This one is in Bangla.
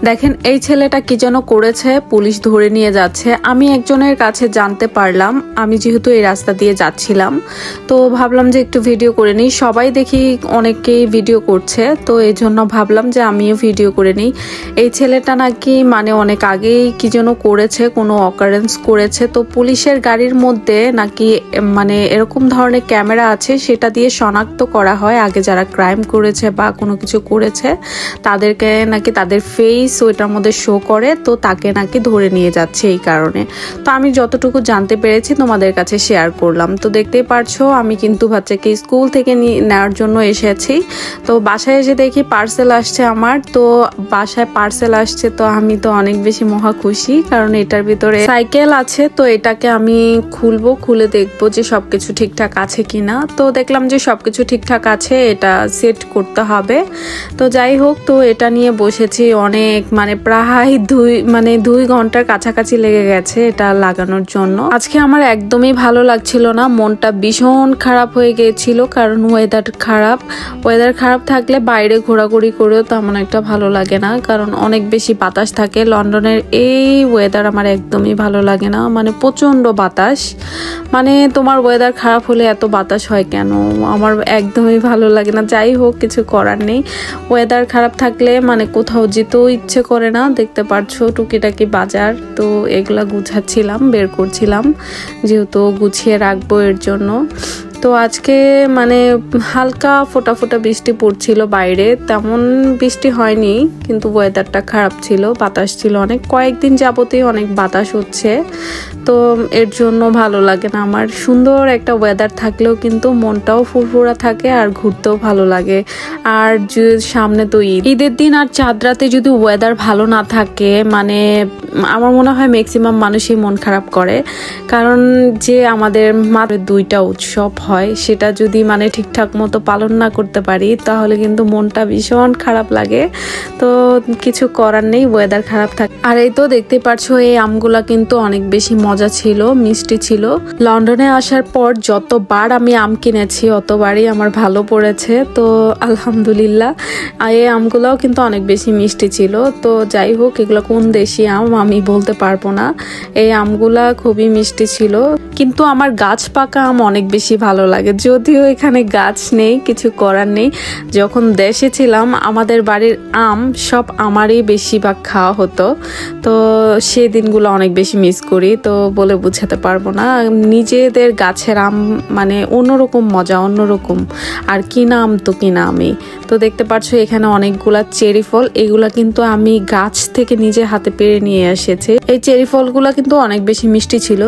দেখেন এই ছেলেটা কি যেন করেছে, পুলিশ ধরে নিয়ে যাচ্ছে। আমি একজনের কাছে জানতে পারলাম, আমি যেহেতু এই রাস্তা দিয়ে যাচ্ছিলাম তো ভাবলাম যে একটু ভিডিও করে নিই। সবাই দেখি অনেকেই ভিডিও করছে, তো এই জন্য ভাবলাম যে আমিও ভিডিও করে নিই। এই ছেলেটা নাকি মানে অনেক আগেই কি যেন করেছে, কোনো অকারেন্স করেছে। তো পুলিশের গাড়ির মধ্যে নাকি মানে এরকম ধরনের ক্যামেরা আছে, সেটা দিয়ে শনাক্ত করা হয় আগে যারা ক্রাইম করেছে বা কোনো কিছু করেছে তাদেরকে নাকি তাদের ফেস ওইটার মধ্যে শো করে, তো তাকে নাকি ধরে নিয়ে যাচ্ছে এই কারণে। তো আমি যতটুকু জানতে পেরেছি তোমাদের কাছে শেয়ার করলাম। তো দেখতেই পারছো আমি কিন্তু বাচ্চাকে স্কুল থেকে নেওয়ার জন্য এসেছি। তো বাসায় এসে দেখি পার্সেল আসছে আমার। তো বাসায় পার্সেল আসছে, তো আমি তো অনেক বেশি মহা খুশি, কারণ এটার ভিতরে সাইকেল আছে। তো এটাকে আমি খুলবো, খুলে দেখবো যে সবকিছু ঠিকঠাক আছে কিনা। তো দেখলাম যে সবকিছু ঠিকঠাক আছে, এটা সেট করতে হবে। তো যাই হোক, তো এটা নিয়ে বসেছি অনেক, মানে প্রায় 2 ঘন্টার কাছাকাছি লেগে গেছে এটা লাগানোর জন্য। আজকে আমার একদমই ভালো লাগছিল না, মনটা ভীষণ খারাপ হয়ে গিয়েছিল, কারণ ওয়েদার খারাপ থাকলে বাইরে ঘোরাঘুরি করেও তেমন একটা ভালো লাগে না, কারণ অনেক বেশি বাতাস থাকে। লন্ডনের এই ওয়েদার আমার একদমই ভালো লাগে না, মানে প্রচন্ড বাতাস। মানে তোমার ওয়েদার খারাপ হলে এত বাতাস হয় কেন, আমার একদমই ভালো লাগে না। যাই হোক, কিছু করার নেই, ওয়েদার খারাপ থাকলে মানে কোথাও যেতেও ইচ্ছে করে না। দেখতে পারছো টুকিটাকি বাজার, তো এগুলা গুছাচ্ছিলাম, বের করছিলাম, যেহেতু গুছিয়ে রাখবো এর জন্য। তো আজকে মানে হালকা ফোটা ফোটা বৃষ্টি পড়ছিল বাইরে, তেমন বৃষ্টি হয়নি, কিন্তু ওয়েদারটা খারাপ ছিল, বাতাস ছিল অনেক। কয়েকদিন যাবতই অনেক বাতাস হচ্ছে, তো এর জন্য ভালো লাগে না আমার। সুন্দর একটা ওয়েদার থাকলেও কিন্তু মনটাও ফুরফুরা থাকে আর ঘুরতেও ভালো লাগে। আর সামনে তো ঈদের দিন আর চাঁদ রাতে যদি ওয়েদার ভালো না থাকে, মানে আমার মনে হয় ম্যাক্সিমাম মানুষই মন খারাপ করে, কারণ যে আমাদের মাত্র 2টা উৎসব হয়, সেটা যদি মানে ঠিকঠাক মতো পালন না করতে পারি তাহলে কিন্তু মনটা ভীষণ খারাপ লাগে। তো কিছু করার নেই, ওয়েদার খারাপ থাকে। আর এই তো দেখতে পাচ্ছ এই আমগুলা কিন্তু অনেক বেশি মজা ছিল, মিষ্টি ছিল। লন্ডনে আসার পর যতবার আমি আম কিনেছি অতবারই আমার ভালো পড়েছে, তো আলহামদুলিল্লাহ। এই আমগুলাও কিন্তু অনেক বেশি মিষ্টি ছিল। তো যাই হোক, এগুলো কোন দেশি আম আমি বলতে পারবো না, এই আমগুলা খুবই মিষ্টি ছিল। কিন্তু আমার গাছ পাকা আম অনেক বেশি ভালো লাগে, যদিও এখানে গাছ নেই, কিছু করার নেই। যখন দেশে ছিলাম আমাদের বাড়ির আম সব আমারই বেশিরভাগ খাওয়া হতো, তো সেই দিনগুলো অনেক বেশি মিস করি, তো বলে বুঝাতে পারবো না। নিজেদের গাছের আম মানে অন্যরকম মজা, অন্যরকম। আর কিনা আম তো কিনা আমি। তো দেখতে পাচ্ছ এখানে অনেকগুলা চেরি ফল, এগুলা কিন্তু আমি গাছ থেকে নিজে হাতে পেড়ে নিয়ে এসেছি। এই চেরি ফলগুলা কিন্তু অনেক বেশি মিষ্টি ছিল।